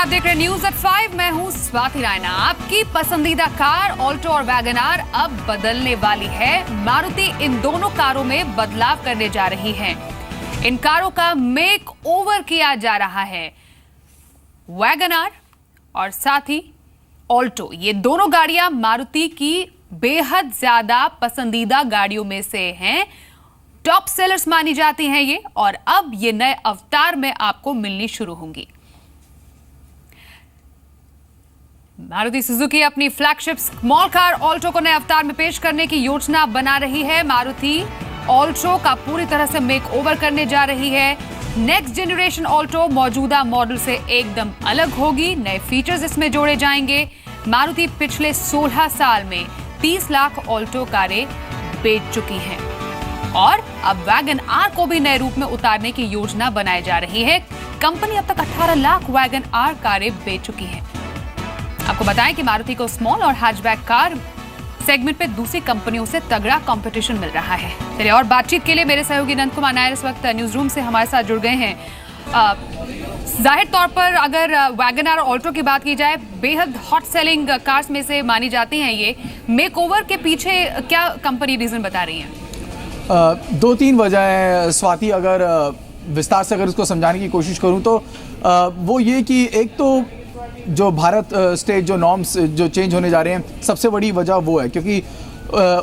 आप देख रहे हैं न्यूज एट 5। मैं हूं स्वाति रायना। आपकी पसंदीदा कार ऑल्टो और वैगन आर अब बदलने वाली है। मारुति इन दोनों कारों में बदलाव करने जा रही है। इन कारों का मेक ओवर किया जा रहा है। वैगन आर और साथ ही ऑल्टो, ये दोनों गाड़ियां मारुति की बेहद ज्यादा पसंदीदा गाड़ियों में से हैं। टॉप सेलर्स मानी जाती हैं ये, और अब ये नए अवतार में आपको मिलनी शुरू होंगी। मारुति सुजुकी अपनी फ्लैगशिप स्मॉल कार ऑल्टो को नए अवतार में पेश करने की योजना बना रही है। मारुति ऑल्टो का पूरी तरह से मेक ओवर करने जा रही है। नेक्स्ट जनरेशन ऑल्टो मौजूदा मॉडल से एकदम अलग होगी। नए फीचर्स इसमें जोड़े जाएंगे। मारुति पिछले 16 साल में 30 लाख ऑल्टो कारें बेच चुकी हैं और अब वैगन आर को भी नए रूप में उतारने की योजना बनाई जा रही है। कंपनी अब तक 18 लाख वैगन आर कारें बेच चुकी है। आपको बताएं कि मारुति को स्मॉल और हैचबैक कार सेगमेंट पे दूसरी कंपनियों से तगड़ा कंपटीशन मिल रहा है। चलिए, और बातचीत के लिए मेरे सहयोगी नंद कुमार नायर इस वक्त न्यूज रूम से हमारे साथ जुड़ गए हैं। जाहिर तौर पर अगर वैगन आर और ऑल्टो की बात की जाए, बेहद हॉट सेलिंग कार्स में से मानी जाती हैं। ये मेक ओवर के पीछे क्या कंपनी रीजन बता रही है? 2-3 वजह है स्वाति। अगर विस्तार से अगर इसको समझाने की कोशिश करूं तो वो ये कि एक तो जो भारत स्टेट जो नॉर्म्स जो चेंज होने जा रहे हैं, सबसे बड़ी वजह वो है क्योंकि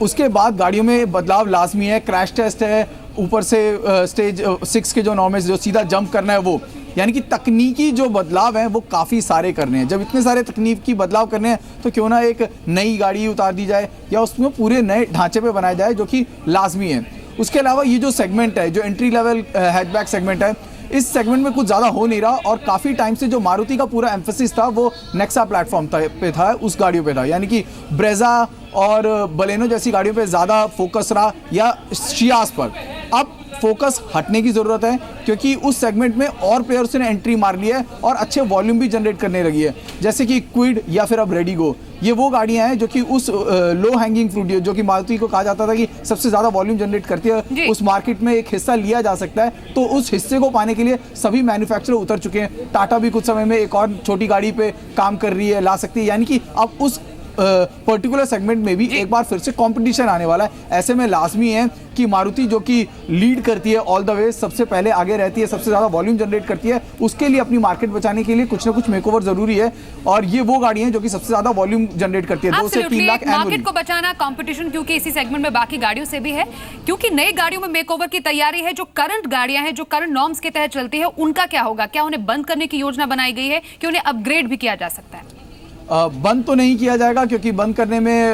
उसके बाद गाड़ियों में बदलाव लाजमी है। क्रैश टेस्ट है, ऊपर से स्टेज 6 के जो नॉर्म्स जो सीधा जंप करना है वो, यानी कि तकनीकी जो बदलाव हैं वो काफ़ी सारे करने हैं। जब इतने सारे तकनीकी बदलाव करने हैं तो क्यों ना एक नई गाड़ी उतार दी जाए या उसमें पूरे नए ढांचे पे बनाया जाए, जो कि लाजमी है। उसके अलावा ये जो सेगमेंट है, जो एंट्री लेवल हैचबैक सेगमेंट है, इस सेगमेंट में कुछ ज़्यादा हो नहीं रहा और काफ़ी टाइम से जो मारुति का पूरा एम्फेसिस था वो नेक्सा प्लेटफॉर्म पे था, उस गाड़ियों पे था। यानी कि ब्रेजा और बलेनो जैसी गाड़ियों पे ज़्यादा फोकस रहा, या शियास पर। अब फोकस हटने की ज़रूरत है क्योंकि उस सेगमेंट में और प्लेयर्स ने एंट्री मार ली है और अच्छे वॉल्यूम भी जनरेट करने लगी है, जैसे कि क्विड या फिर अब रेडिगो। ये वो गाड़ियां हैं जो कि उस लो हैंगिंग फ्रूट, जो कि मारुति को कहा जाता था कि सबसे ज़्यादा वॉल्यूम जनरेट करती है, उस मार्केट में एक हिस्सा लिया जा सकता है। तो उस हिस्से को पाने के लिए सभी मैन्युफैक्चरर उतर चुके हैं। टाटा भी कुछ समय में एक और छोटी गाड़ी पे काम कर रही है, ला सकती है। यानी कि अब उस पर्टिकुलर सेगमेंट में भी एक बार फिर से कंपटीशन आने वाला है। ऐसे में लाजमी है कि मारुति, जो कि लीड करती है ऑल द वे, सबसे पहले आगे रहती है, सबसे ज़्यादा वॉल्यूम जनरेट करती है, उसके लिए अपनी मार्केट बचाने के लिए कुछ ना कुछ मेकओवर जरूरी है। और ये वो गाड़ियां हैं जो कि सबसे ज़्यादा वॉल्यूम जनरेट करती है, 2 से 3 लाख मार्केट को बचाना, कंपटीशन क्योंकि इसी सेगमेंट में बाकी गाड़ियों से भी है, क्योंकि नई गाड़ियों में मेकओवर की तैयारी है। जो करंट गाड़ियां हैं, जो करंट नॉर्म्स के तहत चलती है, उनका क्या होगा? क्या उन्हें बंद करने की योजना बनाई गई है कि उन्हें अपग्रेड भी किया जा सकता है? बंद तो नहीं किया जाएगा क्योंकि बंद करने में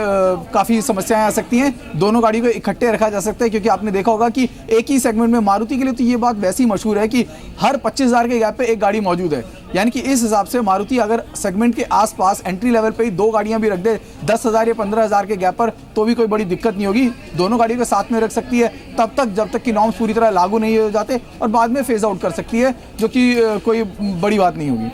काफ़ी समस्याएं आ सकती हैं। दोनों गाड़ियों को इकट्ठे रखा जा सकता है क्योंकि आपने देखा होगा कि एक ही सेगमेंट में मारुति के लिए तो ये बात वैसी मशहूर है कि हर 25,000 के गैप पे एक गाड़ी मौजूद है। यानी कि इस हिसाब से मारुति अगर सेगमेंट के आसपास एंट्री लेवल पे ही 2 गाड़ियां भी रख दे 10,000 या 15,000 के गैप पर, तो भी कोई बड़ी दिक्कत नहीं होगी। दोनों गाड़ियों को साथ में रख सकती है तब तक जब तक कि नॉर्म्स पूरी तरह लागू नहीं हो जाते, और बाद में फेज आउट कर सकती है, जो कि कोई बड़ी बात नहीं होगी।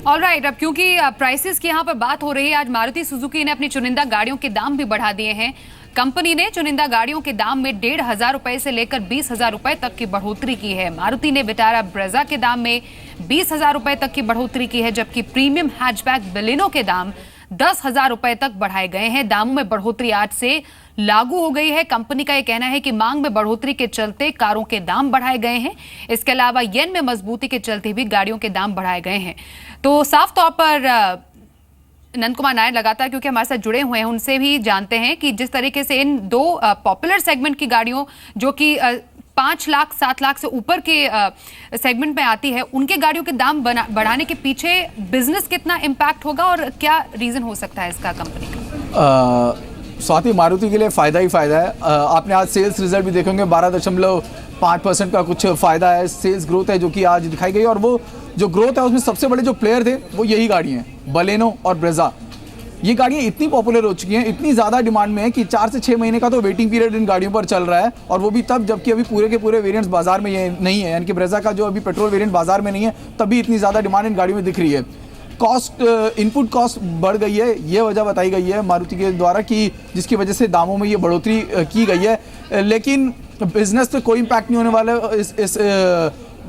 ऑलराइट, अब क्योंकि प्राइसेस की यहाँ पर बात हो रही है, आज मारुति सुजुकी ने अपनी चुनिंदा गाड़ियों के दाम भी बढ़ा दिए हैं। कंपनी ने चुनिंदा गाड़ियों के दाम में 1,500 रुपए से लेकर 20,000 रुपए तक की बढ़ोतरी की है। मारुति ने विटारा ब्रेजा के दाम में 20,000 रुपए तक की बढ़ोतरी की है, जबकि प्रीमियम हैचबैक बलेनो के दाम 10,000 रुपए तक बढ़ाए गए हैं। दामों में बढ़ोतरी आज से लागू हो गई है। कंपनी का यह कहना है कि मांग में बढ़ोतरी के चलते कारों के दाम बढ़ाए गए हैं। इसके अलावा येन में मजबूती के चलते भी गाड़ियों के दाम बढ़ाए गए हैं। तो साफ तौर पर नंद कुमार नायर लगातार क्योंकि हमारे साथ जुड़े हुए हैं, उनसे भी जानते हैं कि जिस तरीके से इन 2 पॉपुलर सेगमेंट की गाड़ियों, जो कि 5 लाख 7 लाख से ऊपर के सेगमेंट में आती है, उनके गाड़ियों के दाम बढ़ाने के पीछे बिजनेस कितना इम्पैक्ट होगा और क्या रीजन हो सकता है इसका कंपनी का? स्वाति, मारुति के लिए फ़ायदा ही फ़ायदा है। आपने आज सेल्स रिजल्ट भी देखेंगे, 12.5% का कुछ फ़ायदा है, सेल्स ग्रोथ है जो कि आज दिखाई गई। और वो जो ग्रोथ है उसमें सबसे बड़े जो प्लेयर थे वो यही गाड़ियाँ हैं, बलेनो और ब्रेजा। ये गाड़ियाँ इतनी पॉपुलर हो चुकी हैं, इतनी ज़्यादा डिमांड में है कि 4 से 6 महीने का तो वेटिंग पीरियड इन गाड़ियों पर चल रहा है, और वो भी तब जबकि अभी पूरे के पूरे वेरिएंट्स बाजार में ये नहीं है। यानी कि ब्रेजा का जो अभी पेट्रोल वेरिएंट बाजार में नहीं है, तभी इतनी ज़्यादा डिमांड इन गाड़ियों में दिख रही है। कॉस्ट, इनपुट कॉस्ट बढ़ गई है, ये वजह बताई गई है मारुति के द्वारा कि जिसकी वजह से दामों में ये बढ़ोतरी की गई है। लेकिन बिजनेस पे कोई इम्पैक्ट नहीं होने वाला है इस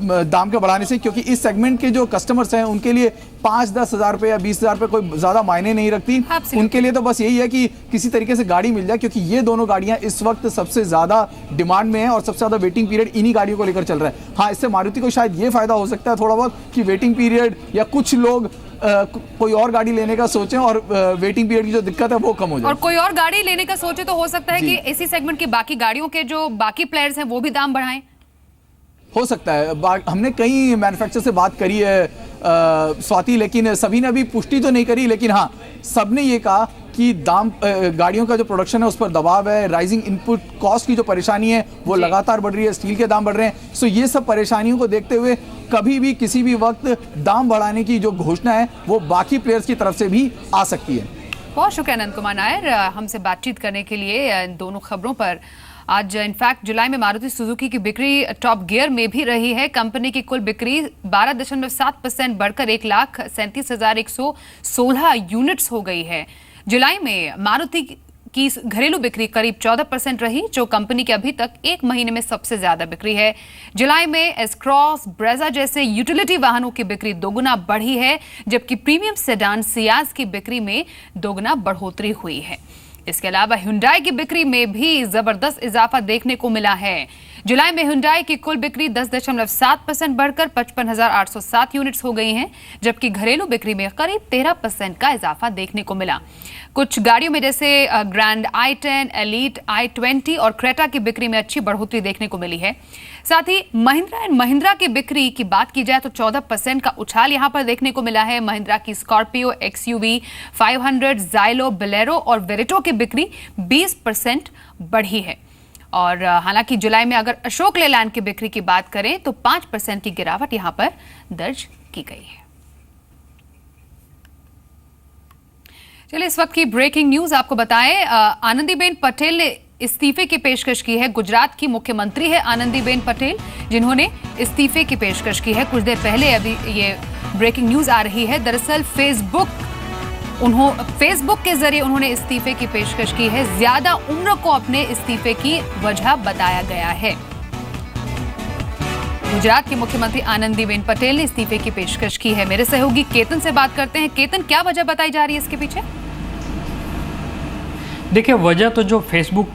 दाम के बढ़ाने से, क्योंकि इस सेगमेंट के जो कस्टमर्स हैं उनके लिए 5-10 हज़ार रुपये या 20 हज़ार रुपये कोई ज़्यादा मायने नहीं रखती। उनके लिए तो बस यही है कि किसी तरीके से गाड़ी मिल जाए, क्योंकि ये दोनों गाड़ियां इस वक्त सबसे ज़्यादा डिमांड में है और सबसे ज़्यादा वेटिंग पीरियड इन्हीं गाड़ियों को लेकर चल रहा है। हाँ, इससे मारुति को शायद ये फायदा हो सकता है थोड़ा बहुत कि वेटिंग पीरियड या कुछ लोग कोई और गाड़ी लेने का सोचें और वेटिंग पीरियड की जो दिक्कत है वो कम हो जाए, और कोई और गाड़ी लेने का सोचे तो हो सकता है कि इसी सेगमेंट की बाकी गाड़ियों के जो बाकी प्लेयर्स हैं वो भी दाम बढ़ाएं। हो सकता है। हमने कई मैन्युफैक्चरर से बात करी है स्वाति, लेकिन सभी ने अभी पुष्टि तो नहीं करी, लेकिन हाँ सबने ये कहा कि दाम गाड़ियों का जो प्रोडक्शन है उस पर दबाव है, राइजिंग इनपुट कॉस्ट की जो परेशानी है वो लगातार बढ़ रही है, स्टील के दाम बढ़ रहे हैं। सो ये सब परेशानियों को देखते हुए कभी भी किसी भी वक्त दाम बढ़ाने की जो घोषणा है वो बाकी प्लेयर्स की तरफ से भी आ सकती है। बहुत शुक्रिया अनंत कुमार नायर हमसे बातचीत करने के लिए दोनों खबरों पर। आज इनफैक्ट जुलाई में मारुति सुजुकी की बिक्री टॉप गियर में भी रही है। कंपनी की कुल बिक्री 12.7% बढ़कर 1,37,116 यूनिट्स हो गई है। जुलाई में मारुति की घरेलू बिक्री करीब 14% रही, जो कंपनी के अभी तक एक महीने में सबसे ज्यादा बिक्री है। जुलाई में एस क्रॉस, ब्रेजा जैसे यूटिलिटी वाहनों की बिक्री दोगुना बढ़ी है, जबकि प्रीमियम सेडान सियाज की बिक्री में दोगुना बढ़ोतरी हुई है। इसके अलावा हुंडई की बिक्री में भी जबरदस्त इजाफा देखने को मिला है। जुलाई में हुंडई की कुल बिक्री 10.7% बढ़कर 55,807 यूनिट्स हो गई हैं, जबकि घरेलू बिक्री में करीब 13% का इजाफा देखने को मिला। कुछ गाड़ियों में जैसे ग्रैंड i10, एलीट, i20 और क्रेटा की बिक्री में अच्छी बढ़ोतरी देखने को मिली है। साथ ही महिंद्रा एंड महिंद्रा की बिक्री की बात की जाए तो 14% का उछाल यहां पर देखने को मिला है। महिंद्रा की स्कॉर्पियो, एक्सयूवी 500, ज़ाइलो, बोलेरो और वेरेटो की बिक्री 20% बढ़ी है। और हालांकि जुलाई में अगर अशोक लेलैंड की बिक्री की बात करें तो 5% की गिरावट यहां पर दर्ज की गई है। चलिए इस वक्त की ब्रेकिंग न्यूज आपको बताएं। आनंदीबेन पटेल ने इस्तीफे की पेशकश की है। गुजरात की मुख्यमंत्री है आनंदीबेन पटेल, जिन्होंने इस्तीफे की पेशकश की है। कुछ देर पहले अभी ये ब्रेकिंग न्यूज आ रही है। दरअसल फेसबुक के जरिए उन्होंने इस्तीफे की पेशकश की है। ज्यादा उम्र को अपने इस्तीफे की वजह बताया गया है। गुजरात की मुख्यमंत्री आनंदीबेन पटेल ने इस्तीफे की पेशकश की है। मेरे सहयोगी केतन से बात करते हैं। केतन, क्या वजह बताई जा रही है इसके पीछे? देखिए, वजह तो जो फेसबुक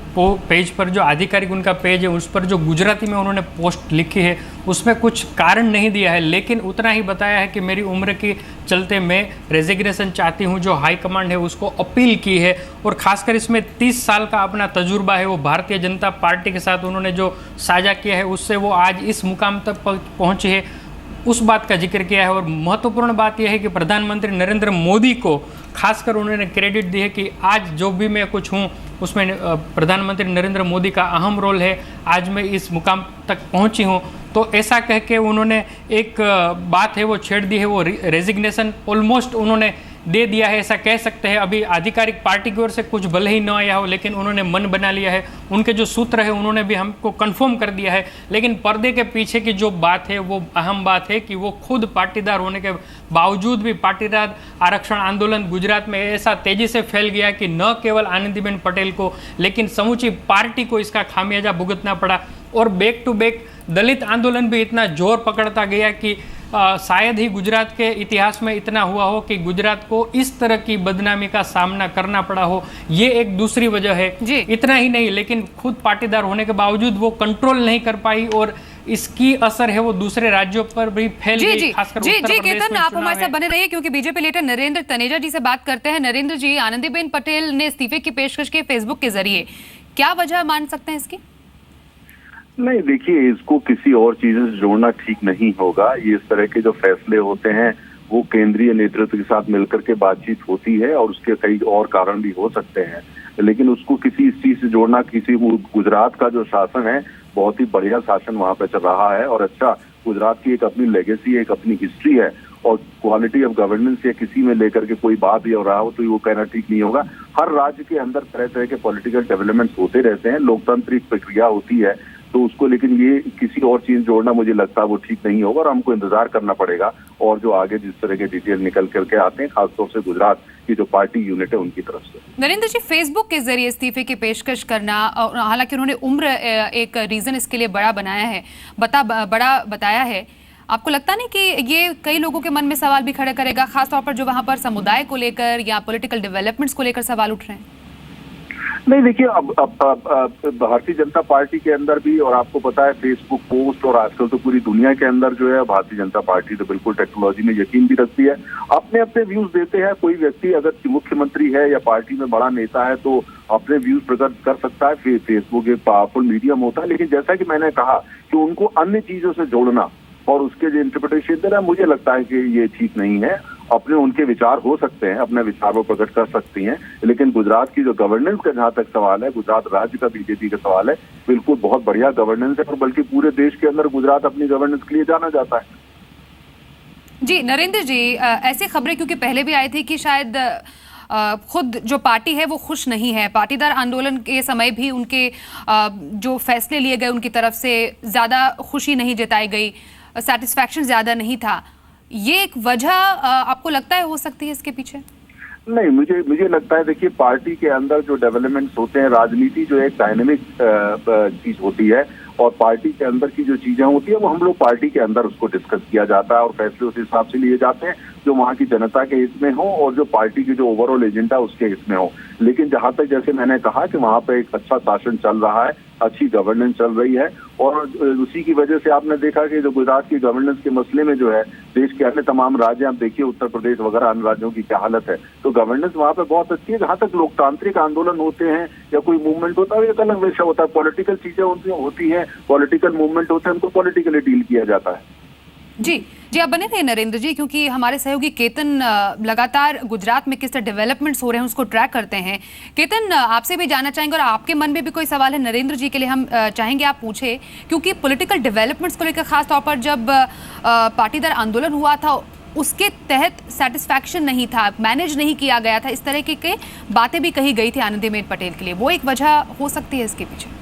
पेज पर जो आधिकारिक उनका पेज है उस पर जो गुजराती में उन्होंने पोस्ट लिखी है उसमें कुछ कारण नहीं दिया है, लेकिन उतना ही बताया है कि मेरी उम्र के चलते मैं रेजिग्नेशन चाहती हूं। जो हाई कमांड है उसको अपील की है और खासकर इसमें 30 साल का अपना तजुर्बा है वो भारतीय जनता पार्टी के साथ उन्होंने जो साझा किया है उससे वो आज इस मुकाम तक पहुंची है, उस बात का जिक्र किया है। और महत्वपूर्ण बात यह है कि प्रधानमंत्री नरेंद्र मोदी को खासकर उन्होंने क्रेडिट दी है कि आज जो भी मैं कुछ हूँ उसमें प्रधानमंत्री नरेंद्र मोदी का अहम रोल है, आज मैं इस मुकाम तक पहुँची हूँ। तो ऐसा कह के उन्होंने एक बात है वो छेड़ दी है, वो रेजिग्नेशन ऑलमोस्ट उन्होंने दे दिया है, ऐसा कह सकते हैं। अभी आधिकारिक पार्टी की ओर से कुछ भले ही न आया हो, लेकिन उन्होंने मन बना लिया है। उनके जो सूत्र है उन्होंने भी हमको कंफर्म कर दिया है। लेकिन पर्दे के पीछे की जो बात है वो अहम बात है कि वो खुद पाटीदार होने के बावजूद भी पाटीदार आरक्षण आंदोलन गुजरात में ऐसा तेजी से फैल गया कि न केवल आनंदीबेन पटेल को लेकिन समूची पार्टी को इसका खामियाजा भुगतना पड़ा। और बैक टू बैक दलित आंदोलन भी इतना जोर पकड़ता गया कि शायद ही गुजरात के इतिहास में इतना हुआ हो कि गुजरात को इस तरह की बदनामी का सामना करना पड़ा हो। ये एक दूसरी वजह है। इतना ही नहीं, लेकिन खुद पाटीदार होने के बावजूद वो कंट्रोल नहीं कर पाई और इसकी असर है वो दूसरे राज्यों पर भी फैल गई, खासकर उत्तर प्रदेश में। केतन, आप हमारे साथ बने रहिए क्योंकि बीजेपी लीडर नरेंद्र तनेजा जी से बात करते हैं। नरेंद्र जी, आनंदीबेन पटेल ने इस्तीफे की पेशकश की फेसबुक के जरिए, क्या वजह मान सकते हैं इसकी? नहीं, देखिए, इसको किसी और चीज से जोड़ना ठीक नहीं होगा। ये इस तरह के जो फैसले होते हैं वो केंद्रीय नेतृत्व के साथ मिलकर के बातचीत होती है और उसके कई और कारण भी हो सकते हैं, लेकिन उसको किसी इस चीज से जोड़ना, किसी गुजरात का जो शासन है बहुत ही बढ़िया शासन वहां पे चल रहा है और अच्छा, गुजरात की एक अपनी लेगेसी, एक अपनी हिस्ट्री है और क्वालिटी ऑफ गवर्नेंस या किसी में लेकर के कोई बात भी हो रहा हो तो वो कहना ठीक नहीं होगा। हर राज्य के अंदर तरह तरह के पॉलिटिकल डेवलपमेंट्स होते रहते हैं, लोकतांत्रिक प्रक्रिया होती है, तो उसको, लेकिन ये किसी और चीज जोड़ना मुझे लगता है वो ठीक नहीं होगा और हमको इंतजार करना पड़ेगा। और जो आगे जिस तरह के डिटेल निकल करके आते हैं, खासतौर से गुजरात की जो पार्टी यूनिट है उनकी तरफ से। नरेंद्र जी, फेसबुक के जरिए इस्तीफे की पेशकश करना, और हालांकि उन्होंने उम्र एक रीजन इसके लिए बड़ा बनाया है, बड़ा बताया है, आपको लगता नहीं कि ये कई लोगों के मन में सवाल भी खड़े करेगा, खासतौर पर जो वहां पर समुदाय को लेकर या पॉलिटिकल डेवलपमेंट्स को लेकर सवाल उठ रहे हैं? नहीं, देखिए अब भारतीय जनता पार्टी के अंदर भी, और आपको पता है फेसबुक पोस्ट, और आजकल तो पूरी दुनिया के अंदर जो है भारतीय जनता पार्टी तो बिल्कुल टेक्नोलॉजी में यकीन भी रखती है, अपने अपने व्यूज देते हैं। कोई व्यक्ति अगर मुख्यमंत्री है या पार्टी में बड़ा नेता है तो अपने व्यूज प्रकट कर सकता है। फेसबुक एक पावरफुल मीडियम होता है, लेकिन जैसा कि मैंने कहा कि उनको अन्य चीजों से जोड़ना और उसके जो इंटरप्रिटेशन देना, मुझे लगता है कि ये ठीक नहीं है। अपने उनके विचार हो सकते हैं, अपने विचार वो प्रकट कर सकती हैं, लेकिन गुजरात की जो गवर्नेंस का जहां तक सवाल है, गुजरात राज्य का बीजेपी का सवाल है, बिल्कुल बहुत बढ़िया गवर्नेंस है, और बल्कि पूरे देश के अंदर गुजरात अपनी गवर्नेंस के लिए जाना जाता है। जी नरेंद्र जी, ऐसी खबरें क्योंकि पहले भी आई थी कि शायद खुद जो पार्टी है वो खुश नहीं है, पाटीदार आंदोलन के समय भी उनके जो फैसले लिए गए उनकी तरफ से ज्यादा खुशी नहीं जताई गई, सेटिस्फैक्शन ज्यादा नहीं था। ये एक वजह आपको लगता है हो सकती है इसके पीछे? नहीं, मुझे लगता है, देखिए पार्टी के अंदर जो डेवलपमेंट्स होते हैं, राजनीति जो एक डायनेमिक चीज होती है, और पार्टी के अंदर की जो चीजें होती है वो हम लोग पार्टी के अंदर उसको डिस्कस किया जाता है और फैसले उस हिसाब से लिए जाते हैं जो वहाँ की जनता के हित में हो और जो पार्टी की जो ओवरऑल एजेंडा उसके हित में हो। लेकिन जहां तक जैसे मैंने कहा कि वहाँ पे एक अच्छा शासन चल रहा है, अच्छी गवर्नेंस चल रही है, और उसी की वजह से आपने देखा कि जो गुजरात की गवर्नेंस के मसले में जो है देश के अन्य तमाम राज्य, आप देखिए उत्तर प्रदेश वगैरह अन्य राज्यों की क्या हालत है, तो गवर्नेंस वहाँ पे बहुत अच्छी है। जहाँ तक लोकतांत्रिक आंदोलन होते हैं या कोई मूवमेंट होता है, एक अलग विषय होता है, पॉलिटिकल चीजें होती हैं, पॉलिटिकल मूवमेंट होते हैं, उनको पॉलिटिकली डील किया जाता है। जी आप बने रहे नरेंद्र जी, क्योंकि हमारे सहयोगी केतन लगातार गुजरात में किस तरह डेवलपमेंट्स हो रहे हैं उसको ट्रैक करते हैं। केतन, आपसे भी जानना चाहेंगे, और आपके मन में भी कोई सवाल है नरेंद्र जी के लिए, हम चाहेंगे आप पूछे, क्योंकि पॉलिटिकल डेवलपमेंट्स को लेकर खास तौर पर जब पाटीदार आंदोलन हुआ था उसके तहत सेटिस्फैक्शन नहीं था, मैनेज नहीं किया गया था, इस तरह के बातें भी कही गई थी आनंदीबेन पटेल के लिए, वो एक वजह हो सकती है इसके पीछे?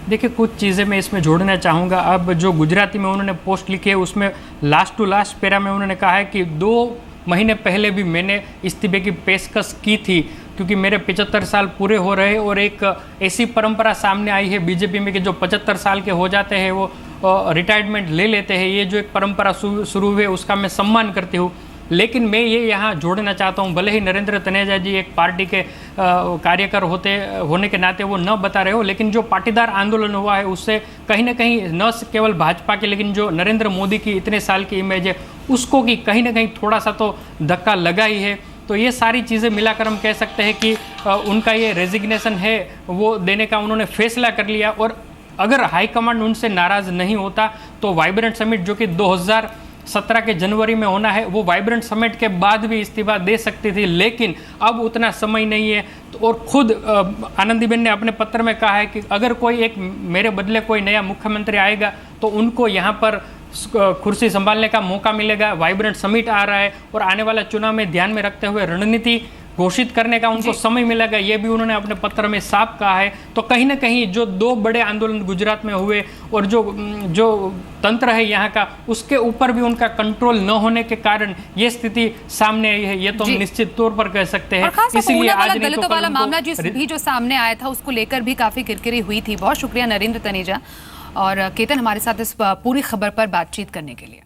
देखिए, कुछ चीज़ें मैं इसमें जोड़ना चाहूँगा। अब जो गुजराती में उन्होंने पोस्ट लिखी है उसमें लास्ट टू लास्ट पैरा में उन्होंने कहा है कि 2 महीने पहले भी मैंने इस्तीफे की पेशकश की थी, क्योंकि मेरे 75 साल पूरे हो रहे, और एक ऐसी परंपरा सामने आई है बीजेपी में कि जो 75 साल के हो जाते हैं वो रिटायरमेंट ले लेते हैं। ये जो एक परंपरा शुरू हुई है उसका मैं सम्मान करती हूँ, लेकिन मैं ये यहाँ जोड़ना चाहता हूँ, भले ही नरेंद्र तनेजा जी एक पार्टी के कार्यकर होने के नाते वो न बता रहे हो, लेकिन जो पाटीदार आंदोलन हुआ है उससे कहीं ना कहीं न केवल भाजपा के, लेकिन जो नरेंद्र मोदी की इतने साल की इमेज है उसको की कहीं ना कहीं थोड़ा सा तो धक्का लगा ही है। तो ये सारी चीज़ें मिलाकर हम कह सकते हैं कि उनका ये रेजिग्नेशन है वो देने का उन्होंने फैसला कर लिया, और अगर हाईकमांड उनसे नाराज़ नहीं होता तो वाइब्रेंट समिट जो कि 2017 के जनवरी में होना है, वो वाइब्रेंट समिट के बाद भी इस्तीफा दे सकती थी, लेकिन अब उतना समय नहीं है। तो और खुद आनंदीबेन ने अपने पत्र में कहा है कि अगर कोई एक मेरे बदले कोई नया मुख्यमंत्री आएगा तो उनको यहाँ पर कुर्सी संभालने का मौका मिलेगा। वाइब्रेंट समिट आ रहा है और आने वाला चुनाव में ध्यान में रखते हुए रणनीति घोषित करने का उनको समय मिलेगा, ये भी उन्होंने अपने पत्र में साफ कहा है। तो कहीं ना कहीं जो 2 बड़े आंदोलन गुजरात में हुए और जो तंत्र है यहाँ का, उसके ऊपर भी उनका कंट्रोल न होने के कारण ये स्थिति सामने आई है, ये तो हम निश्चित तौर पर कह सकते हैं। इसीलिए आज नहीं तो वाला मामला जो सामने आया था उसको लेकर भी काफी किरकिरी हुई थी। बहुत शुक्रिया नरेंद्र तनेजा और केतन हमारे साथ इस पूरी खबर पर बातचीत करने के लिए।